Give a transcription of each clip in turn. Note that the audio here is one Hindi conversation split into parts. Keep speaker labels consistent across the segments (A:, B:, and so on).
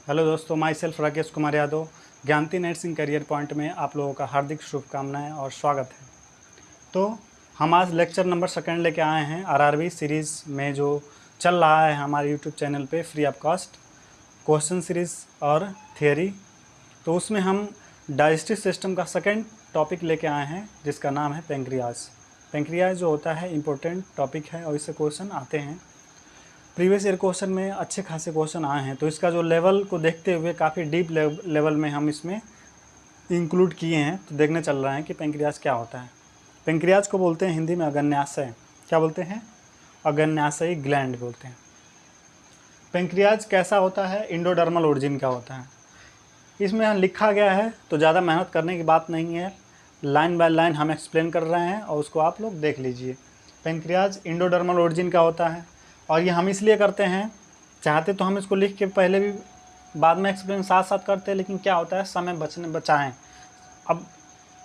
A: हेलो दोस्तों, my self Rakesh Kumar Yadav. ज्ञानती nursing career point में आप लोगों का हार्दिक शुभकामनाएं और स्वागत है। तो हम आज लेक्चर नंबर 2 लेके आए हैं आरआरबी सीरीज़ में जो चल रहा है हमारे यूट्यूब चैनल पे free of cost question series और थियरी। तो उसमें हम डाइजेस्टिव सिस्टम का सेकंड टॉपिक लेके आए हैं जिसका नाम है पेंक्रियाज। पेंक्रियाज जो होता है इम्पोर्टेंट टॉपिक है और इससे क्वेश्चन आते हैं। प्रीवियस ईयर क्वेश्चन में अच्छे खासे क्वेश्चन आए हैं, तो इसका जो लेवल को देखते हुए काफ़ी डीप लेवल में हम इसमें इंक्लूड किए हैं। तो देखने चल रहा है कि पेंक्रियाज क्या होता है। पेंक्रियाज को बोलते हैं हिंदी में अग्न्याशय। क्या बोलते हैं? अग्न्याशयी ग्लैंड बोलते हैं। पेंक्रियाज कैसा होता है? इंडोडर्मल ओरिजिन का होता है। इसमें यहाँ लिखा गया है तो ज़्यादा मेहनत करने की बात नहीं है, लाइन बाय लाइन हम एक्सप्लेन कर रहे हैं और उसको आप लोग देख लीजिए। पेंक्रियाज इंडोडर्मल ओरिजिन का होता है और ये हम इसलिए करते हैं, चाहते तो हम इसको लिख के पहले भी बाद में एक्सप्लेन साथ साथ करते हैं, लेकिन क्या होता है समय बचाएं। अब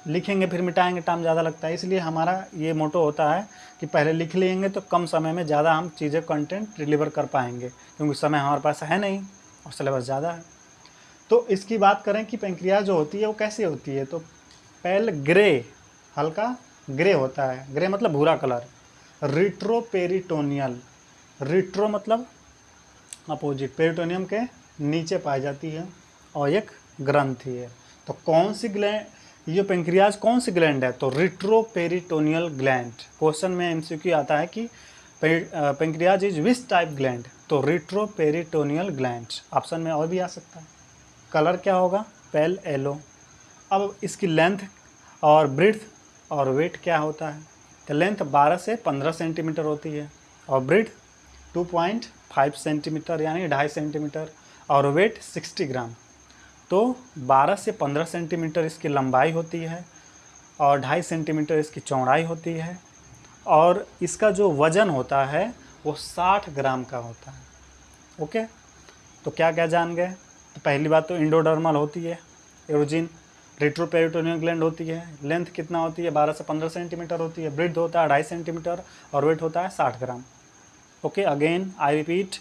A: लिखेंगे फिर मिटाएंगे, टाइम ज़्यादा लगता है, इसलिए हमारा ये मोटो होता है कि पहले लिख लेंगे तो कम समय में ज़्यादा हम चीज़ें कंटेंट डिलीवर कर पाएंगे, क्योंकि समय हमारे पास है नहीं और सिलेबस ज़्यादा है। तो इसकी बात करें कि पेंक्रियाज जो होती है वो कैसे होती है, तो पहले ग्रे, हल्का ग्रे होता है। ग्रे मतलब भूरा कलर। रिट्रोपेरिटोनियल, रिट्रो मतलब अपोजिट, पेरिटोनियम के नीचे पाई जाती है और एक ग्रंथि है। तो कौन सी ग्लैंड, ये पेंक्रियाज कौन सी ग्लैंड है? तो रिट्रोपेरिटोनियल ग्लैंड। क्वेश्चन में एमसीक्यू आता है कि pancreas is which type gland, तो रिट्रोपेरिटोनियल ग्लैंड। ऑप्शन में और भी आ सकता है। कलर क्या होगा? Pale yellow. अब इसकी लेंथ और ब्रीथ और वेट क्या होता है? तो लेंथ 12 से 15 सेंटीमीटर होती है और ब्रीथ 2.5 सेंटीमीटर यानी 2.5 सेंटीमीटर और वेट 60 ग्राम। तो 12 से 15 सेंटीमीटर इसकी लंबाई होती है और 2.5 सेंटीमीटर इसकी चौड़ाई होती है और इसका जो वज़न होता है वो 60 ग्राम का होता है। ओके, तो क्या क्या जान गए? तो पहली बात तो इंडोडर्मल होती है ओरिजिन, रिट्रोपेरिटोनियल ग्लैंड होती है, लेंथ कितना होती है? 12 से 15 सेंटीमीटर होती है, ब्रीथ होता है 2.5 सेंटीमीटर और वेट होता है 60 ग्राम। Okay, again I repeat,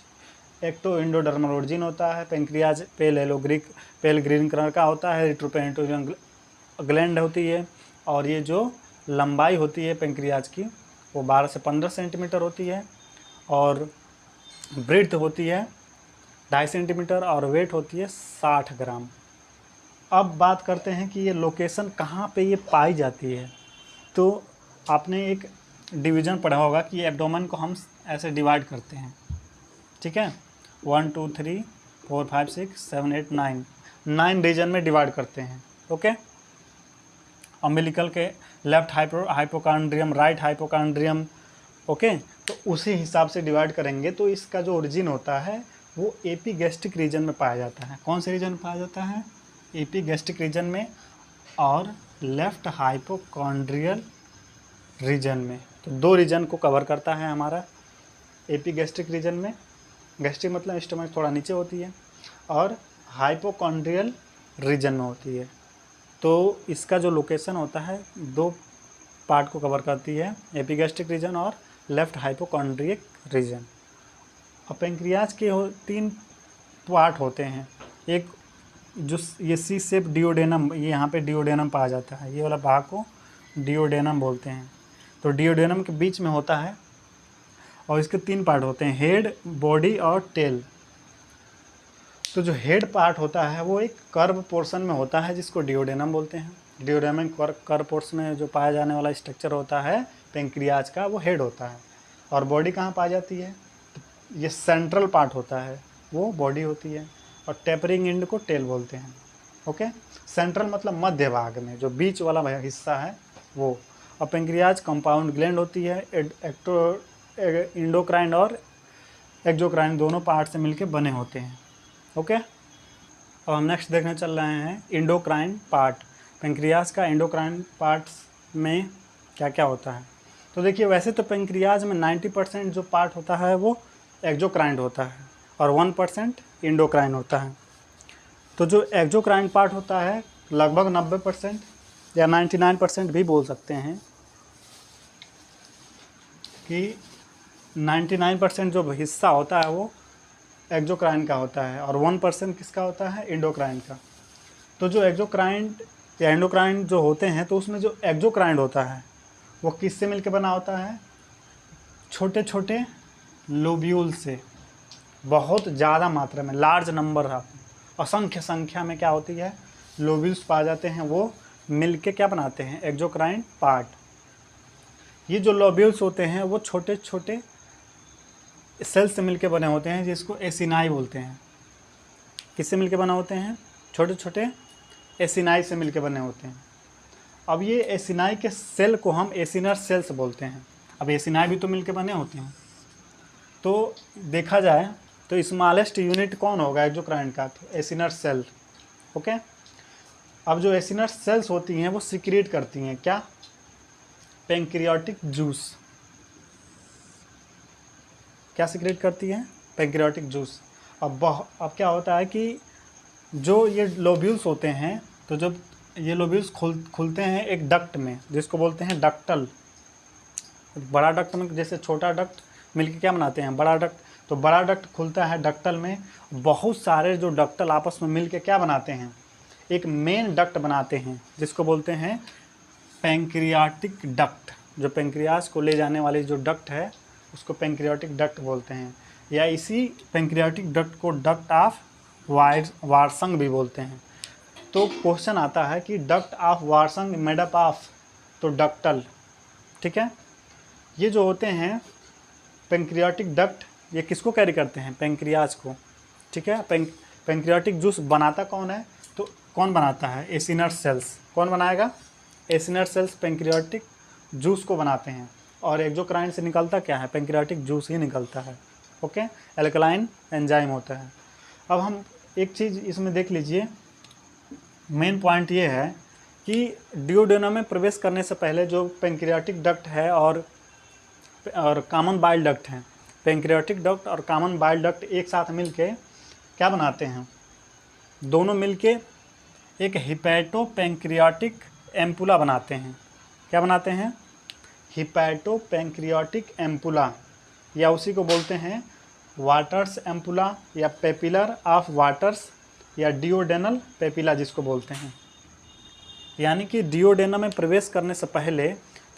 A: ecto endodermal origin होता है, पेंक्रियाज पेल ग्रीन कलर का होता है, रिट्रोपेरिटोनियल ग्लैंड होती है और ये जो लंबाई होती है पेंक्रियाज की वो 12 से 15 सेंटीमीटर होती है और ब्रीथ होती है 2.5 सेंटीमीटर और वेट होती है 60 ग्राम। अब बात करते हैं कि ये लोकेशन कहाँ पे ये पाई जाती है। तो आपने एक डिवीज़न पढ़ा होगा कि एब्डोमेन को हम ऐसे डिवाइड करते हैं, ठीक है? 1 2 3 4 5 6 7 8 9 रीजन में डिवाइड करते हैं। ओके, अम्बिलिकल के left hypochondrium, right hypochondrium. Okay, तो उसी हिसाब से डिवाइड करेंगे। तो इसका जो ओरिजिन होता है वो एपिगैस्ट्रिक रीजन में पाया जाता है। कौन से रीजन में पाया जाता है? एपिगैस्ट्रिक रीजन में और लेफ्ट हाइपोकॉन्ड्रियल रीजन में। तो 2 रीजन को कवर करता है हमारा एपिगैस्ट्रिक रीजन में। गैस्ट्रिक मतलब स्टमक थोड़ा नीचे होती है और हाइपोकॉन्ड्रियल रीजन में होती है। तो इसका जो लोकेशन होता है 2 पार्ट को कवर करती है, एपिगैस्ट्रिक रीजन और लेफ्ट हाइपोकॉन्ड्रियक रीजन। और पेंक्रियाज के 3 पार्ट होते हैं। एक जो ये सी शेप डिओडेनम, ये यहाँ पे डिओडेनम पाया जाता है, ये वाला भाग को डिओडेनम बोलते हैं। तो डिओडेनम के बीच में होता है और इसके 3 पार्ट होते हैं, हेड, बॉडी और टेल। तो जो हेड पार्ट होता है वो एक कर्व पोर्शन में होता है जिसको डिओडेनम बोलते हैं। डिओडेनम कर्व पोर्शन में जो पाया जाने वाला स्ट्रक्चर होता है पेंक्रियाज का वो हेड होता है। और बॉडी कहाँ पाई जाती है? तो ये सेंट्रल पार्ट होता है वो बॉडी होती है और टेपरिंग एंड को टेल बोलते हैं। ओके, सेंट्रल मतलब मध्य भाग में जो बीच वाला हिस्सा है वो। और पेंक्रियाज कंपाउंड ग्लैंड होती है, इंडोक्राइन और एक्सोक्राइन दोनों पार्ट से मिलकर बने होते हैं। ओके, अब हम नेक्स्ट देखने चल रहे हैं इंडोक्राइन पार्ट। पेंक्रियाज का इंडोक्राइन पार्ट्स में क्या क्या होता है? तो देखिए, वैसे तो पेंक्रियाज में 90% जो पार्ट होता है वो एक्सोक्राइन होता है और 1% इंडोक्राइन होता है। तो जो एक्सोक्राइन पार्ट होता है लगभग 90% या 99% भी बोल सकते हैं कि 99% जो हिस्सा होता है वो एक्सोक्राइन का होता है और 1% किसका होता है, एंडोक्राइन का। तो जो एक्सोक्राइन या एंडोक्राइन जो होते हैं, तो उसमें जो एक्सोक्राइन होता है वो किससे मिलकर बना होता है, छोटे छोटे लोब्यूल से, बहुत ज़्यादा मात्रा में, लार्ज नंबर ऑफ, असंख्य संख्या में क्या होती है, लोब्यूल्स पाए जाते हैं, वो मिलके क्या बनाते हैं, एक्सोक्राइन पार्ट। ये जो लोब्यूल्स होते हैं वो छोटे छोटे सेल से मिलके बने होते हैं, जिसको एसिनाई बोलते हैं। किससे मिलके बने होते हैं, छोटे छोटे एसिनाई से मिलके बने होते हैं। अब ये एसिनाई के सेल को हम एसिनर सेल्स बोलते हैं। अब एसिनाई भी तो मिलके बने होते हैं। तो देखा जाए तो स्मॉलेस्ट यूनिट कौन होगा एक्सोक्राइन का, तो एसिनर सेल। ओके, अब जो एसिनर सेल्स होती हैं वो सिक्रेट करती हैं क्या, पैंक्रियाटिक जूस। क्या सिक्रेट करती है, पैंक्रियाटिक जूस। अब क्या होता है कि जो ये लोब्यूल्स होते हैं, तो जब ये लोब्यूल्स खुलते हैं एक डक्ट में, जिसको बोलते हैं डक्टल। बड़ा डक्ट में जैसे छोटा डक्ट मिलके क्या बनाते हैं, बड़ा डक्ट। तो बड़ा डक्ट खुलता है डक्टल में, बहुत सारे जो डक्टल आपस में मिलके क्या बनाते हैं, एक मेन डक्ट बनाते हैं, जिसको बोलते हैं पैंक्रियाटिक डक्ट। जो पैंक्रियाज को ले जाने वाली जो डक्ट है उसको पैंक्रियाटिक डक्ट बोलते हैं, या इसी पैंक्रियाटिक डक्ट को डक्ट ऑफ वारसंग भी बोलते हैं। तो क्वेश्चन आता है कि duct of Wirsung made up of, तो डक्टल। ठीक है, ये जो होते हैं पैंक्रियाटिक डक्ट, ये किसको कैरी करते हैं, पैंक्रियाज को। ठीक है, पैंक्रियाटिक जूस बनाता कौन है, तो कौन बनाता है, एसिनर सेल्स। कौन बनाएगा, एसिनर सेल्स पैंक्रियाटिक जूस को बनाते हैं। और एक्सोक्राइन से निकलता क्या है, पैंक्रियाटिक जूस ही निकलता है। ओके, एल्कलाइन एंजाइम होता है। अब हम एक चीज़ इसमें देख लीजिए, मेन पॉइंट ये है कि डिओडेनम में प्रवेश करने से पहले जो पैंक्रियाटिक डक्ट है और कॉमन बाइल डक्ट है, पैंक्रियाटिक डक्ट और कॉमन बाइल डक्ट एक साथ मिलके क्या बनाते हैं, दोनों मिलके एक हिपैटो पैंक्रियाटिक एम्पुला बनाते हैं। क्या बनाते हैं, हिपैटो पैंक्रियाटिक एम्पुला, या उसी को बोलते हैं वाटर्स एम्पुला, या पेपिलर ऑफ वाटर्स, या डिओडेनल पेपिला जिसको बोलते हैं। यानी कि डिओडेनम में प्रवेश करने से पहले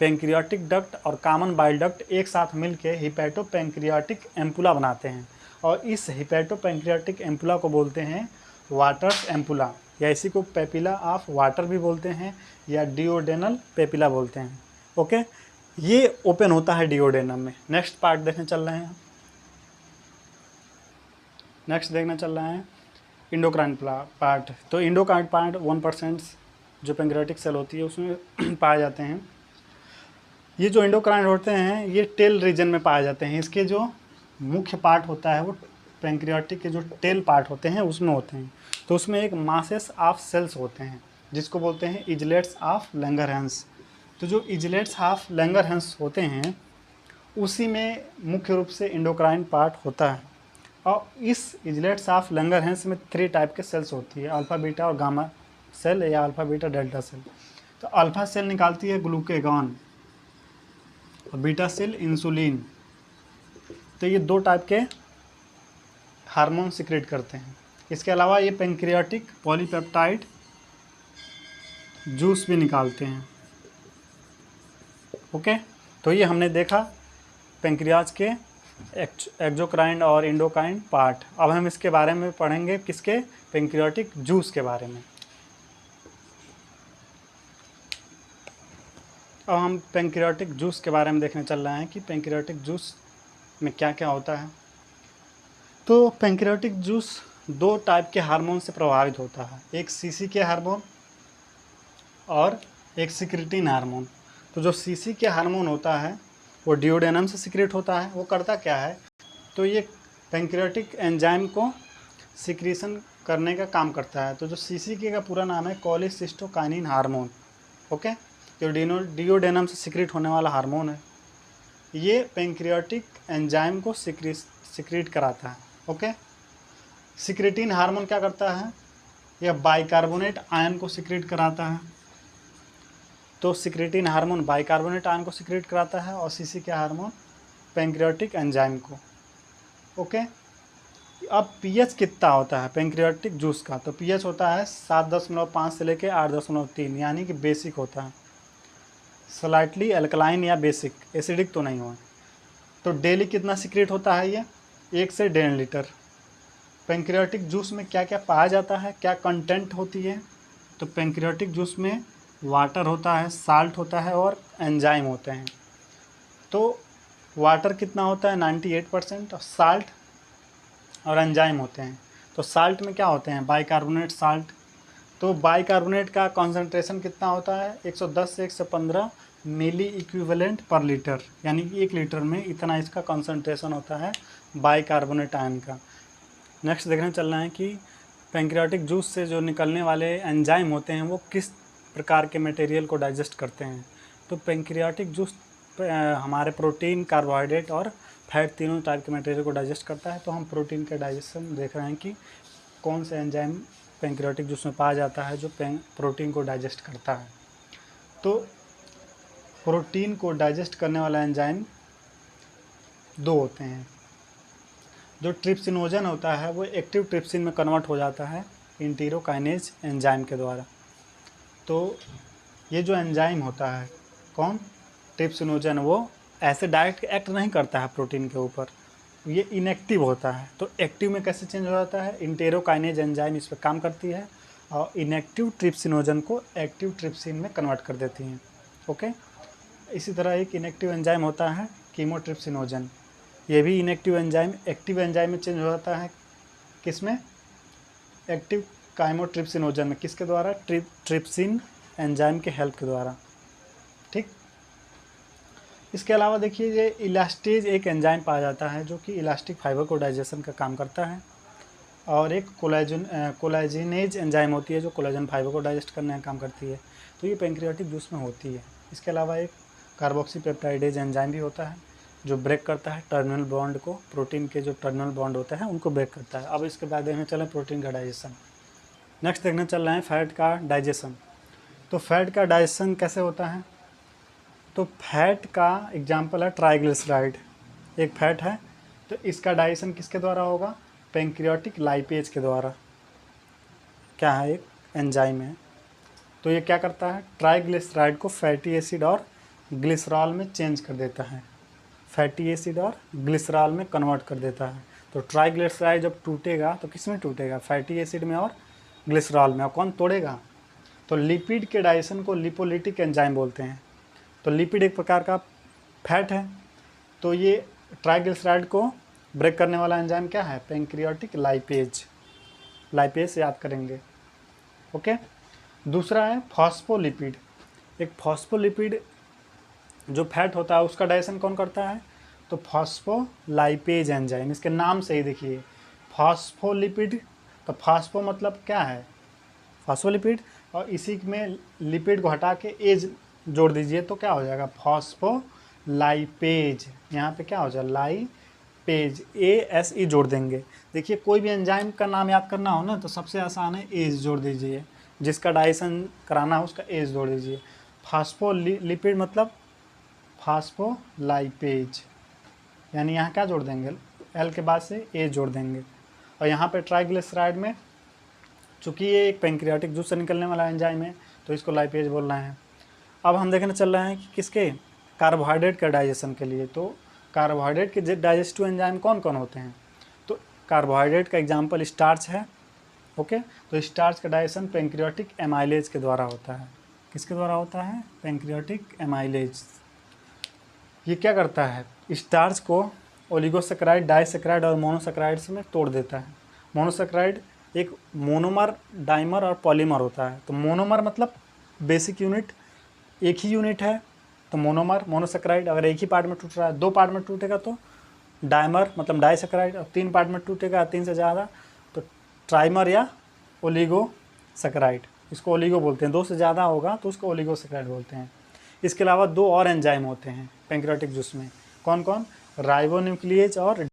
A: पैंक्रियाटिक डक्ट और कॉमन बाइल डक्ट एक साथ मिलके हिपैटो पैंक्रियाटिक एम्पुला बनाते हैं, और इस हिपैटो पैंक्रियाटिक एम्पुला को बोलते हैं वाटर्स एम्पुला, या इसी को पेपिला ऑफ वाटर भी बोलते हैं, या डिओडेनल पेपिला बोलते हैं। ओके, ये ओपन होता है डिओडेनम में। नेक्स्ट पार्ट देखने चल रहे हैं, नेक्स्ट देखना चल रहा है इंडोक्राइन पार्ट। तो इंडोक्राइन पार्ट 1% जो पैंक्रियाटिक सेल होती है उसमें पाए जाते हैं। ये जो इंडोक्राइन होते हैं ये टेल रीजन में पाए जाते हैं। इसके जो मुख्य पार्ट होता है वो पैंक्रियाटिक के जो टेल पार्ट होते हैं उसमें होते हैं। तो उसमें एक मासेस ऑफ सेल्स होते हैं जिसको बोलते हैं इजलेट्स ऑफ लैंगरहैंस। तो जो इजलेट्स ऑफ लैंगरहैंस होते हैं उसी में मुख्य रूप से इंडोक्राइन पार्ट होता है। और इस इजलेट्स ऑफ लैंगरहैंस में 3 टाइप के सेल्स होती है, अल्फ़ा बीटा और गामा सेल, या अल्फ़ा बीटा डेल्टा सेल। तो अल्फ़ा सेल निकालती है ग्लूकेगॉन और बीटा सेल इंसुलिन। तो ये 2 टाइप के हार्मोन सिक्रेट करते हैं। इसके अलावा ये पैंक्रियाटिक पॉलीपेप्टाइड जूस भी निकालते हैं। ओके, तो ये हमने देखा पैंक्रियाज के एक्सोक्राइन और इंडोक्राइन पार्ट। अब हम इसके बारे में पढ़ेंगे, किसके, पैंक्रियाटिक जूस के बारे में। अब हम पैंक्रियाटिक जूस के बारे में देखने चल रहे हैं कि पैंक्रियाटिक जूस में क्या क्या होता है। तो पैंक्रियाटिक जूस 2 टाइप के हार्मोन से प्रभावित होता है, एक सीसी के हार्मोन और एक सिक्रेटिन हार्मोन। तो जो सीसी के हार्मोन होता है वो डिओडेनम से सिक्रेट होता है। वो करता क्या है, तो ये पैंक्रियाटिक एंजाइम को सिक्रीशन करने का काम करता है। तो जो सीसीके का पूरा नाम है कोलिसिस्टोकाइनिन हार्मोन। ओके, जो डिओडेनम से सिक्रेट होने वाला हार्मोन है ये पैंक्रियाटिक एंजाइम को सिक्रेट कराता है। ओके, सिक्रेटिन हार्मोन क्या करता है, यह बाइकार्बोनेट आयन को सिक्रेट कराता है। तो सिक्रेटिन हार्मोन बाइकार्बोनेट आयन को सिक्रेट कराता है और सीसी के हार्मोन पैंक्रियाटिक एंजाइम को। ओके, अब पीएच कितना होता है पेंक्रियाटिक जूस का, तो पीएच होता है 7.5 से लेके 8.3, यानी कि बेसिक होता है, स्लाइटली अल्कलाइन या बेसिक, एसिडिक तो नहीं हुआ। तो डेली कितना सीक्रेट होता है ये, 1 से 1.5 लीटर। पेंक्रियाटिक जूस में क्या क्या पाया जाता है, क्या कंटेंट होती है, तो पेंक्रियाटिक जूस में वाटर होता है, साल्ट होता है और एंजाइम होते हैं। तो वाटर कितना होता है 98%, और साल्ट और एंजाइम होते हैं। तो साल्ट में क्या होते हैं, बाइकार्बोनेट साल्ट। तो बाइकार्बोनेट का कॉन्सेंट्रेशन कितना होता है, 110 से 115 मिली इक्विवेलेंट पर लीटर, यानी कि 1 लीटर में इतना इसका कॉन्सेंट्रेशन होता है बाइकार्बोनेट आयन का। नेक्स्ट देखने चलना है कि पेंक्रियाटिक जूस से जो निकलने वाले एंजाइम होते हैं वो किस प्रकार के मटेरियल को डाइजेस्ट करते हैं। तो पेंक्रियाटिक जूस हमारे प्रोटीन, कार्बोहाइड्रेट और फैट तीनों टाइप के मटेरियल को डाइजेस्ट करता है। तो हम प्रोटीन का डाइजेशन देख रहे हैं कि कौन सा एंजाइम पेंक्रियाटिक जूस में पाया जाता है जो प्रोटीन को डाइजेस्ट करता है। तो प्रोटीन को डाइजेस्ट करने वाला एंजाइम 2 होते हैं। जो ट्रिप्सिनोजन होता है वो एक्टिव ट्रिप्सिन में कन्वर्ट हो जाता है इंटेरोकाइनेज एंजाइम के द्वारा। तो ये जो एंजाइम होता है कौन, ट्रिप्सिनोजन, वो ऐसे डायरेक्ट एक्ट नहीं करता है प्रोटीन के ऊपर, ये इनएक्टिव होता है। तो एक्टिव में कैसे चेंज हो जाता है, इंटेरोकाइनेज एंजाइम इस पर काम करती है और इनएक्टिव ट्रिप्सिनोजन को एक्टिव ट्रिप्सिन में कन्वर्ट कर देती हैं। ओके, इसी तरह एक इनएक्टिव एंजाइम होता है कीमोट्रिप्सिनोजन, ये भी इनएक्टिव एंजाइम एक्टिव एंजाइम में चेंज हो जाता है, किसमें, एक्टिव काइमोट्रिप्सिनोजन में, किसके द्वारा, ट्रिप्सिन एंजाइम के हेल्प के द्वारा। ठीक, इसके अलावा देखिए ये इलास्टेज एक एंजाइम पाया जाता है जो कि इलास्टिक फाइबर को डाइजेशन का काम करता है, और एक कोलाजिनेज एंजाइम होती है जो कोलाजन फाइबर को डाइजेस्ट करने का काम करती है। तो ये पेंक्रियाटिक जूस में होती है। इसके अलावा एक कार्बोक्सीपेप्टाइडेज एंजाइम भी होता है जो ब्रेक करता है टर्मिनल बॉन्ड को, प्रोटीन के जो टर्मिनल बॉन्ड होते हैं उनको ब्रेक करता है। अब इसके बाद देखने चलें प्रोटीन का डाइजेशन। नेक्स्ट देखने चल रहे हैं फैट का डाइजेशन। तो फैट का डाइजेशन कैसे होता है, तो फैट का एग्जाम्पल है ट्राइग्लिसराइड, एक फैट है, तो इसका डाइजेशन किसके द्वारा होगा, पेंक्रियाटिक लाइपेज के द्वारा। क्या है, एक एंजाइम है। तो ये क्या करता है, ट्राइग्लिसराइड को फैटी एसिड और ग्लिसरॉल में चेंज कर देता है, फैटी एसिड और ग्लिसरॉल में कन्वर्ट कर देता है। तो ट्राइग्लिसराइड जब टूटेगा तो किस में टूटेगा, फैटी एसिड में और ग्लिसरॉल में। और कौन तोड़ेगा, तो लिपिड के डाइजेशन को लिपोलिटिक एंजाइम बोलते हैं। तो लिपिड एक प्रकार का फैट है, तो ये ट्राइग्लिसराइड को ब्रेक करने वाला एंजाइम क्या है, पेंक्रियाटिक लाइपेज, लाइपेज याद करेंगे। ओके, दूसरा है फॉस्फोलिपिड। एक फॉस्फोलिपिड जो फैट होता है उसका डाइजेशन कौन करता है, तो फॉस्फोलाइपेज एंजाइम। इसके नाम से ही देखिए फॉस्फोलिपिड, तो फॉस्फो मतलब क्या है, फॉस्फोलिपिड, और इसी में लिपिड को हटा के एज जोड़ दीजिए तो क्या हो जाएगा, फॉस्फोलाइपेज। यहाँ पे क्या हो जाएगा, लाइपेज, ASE जोड़ देंगे। देखिए कोई भी एंजाइम का नाम याद करना हो ना तो सबसे आसान है एज जोड़ दीजिए, जिसका डाइजेशन कराना हो उसका एज जोड़ दीजिए। फॉस्फोलिपिड मतलब फॉस्फोलाइपेज, यानी यहाँ क्या जोड़ देंगे, L के बाद से A जोड़ देंगे। और यहाँ पे ट्राइग्लिसराइड में चूँकि ये एक पेंक्रियाटिक जूस से निकलने वाला एंजाइम है तो इसको लाइपेज बोलना है। अब हम देखने चल रहे हैं कि किसके, कार्बोहाइड्रेट का डाइजेशन के लिए। तो कार्बोहाइड्रेट के डाइजेस्टिव एंजाइम कौन कौन होते हैं, तो कार्बोहाइड्रेट का एग्जाम्पल स्टार्च है। ओके, तो स्टार्च का डाइजेशन पेंक्रियाटिक एमाइलेज के द्वारा होता है। किसके द्वारा होता है, पेंक्रियाटिक एमाइलेज। ये क्या करता है, स्टार्च को ओलिगोसेकेराइड, डाइसेकेराइड और मोनोसेकेराइड्स में तोड़ देता है। मोनोसेकेराइड एक मोनोमर, डाइमर और पॉलीमर होता है। तो मोनोमर मतलब बेसिक यूनिट, एक ही यूनिट है तो मोनोमर, मोनोसेकेराइड। अगर एक ही पार्ट में टूट रहा है, 2 पार्ट में टूटेगा तो डाइमर मतलब डाइसेकेराइड, और 3 पार्ट में टूटेगा 3 से ज़्यादा तो ट्राइमर या ओलिगोसेकेराइड। इसको ओलिगो बोलते हैं, 2 से ज़्यादा होगा तो उसको ओलिगोसेकेराइड बोलते हैं। इसके अलावा 2 और एंजाइम होते हैं पेंक्रियाटिक जूस में, कौन कौन, राइबोन्यूक्लियेज और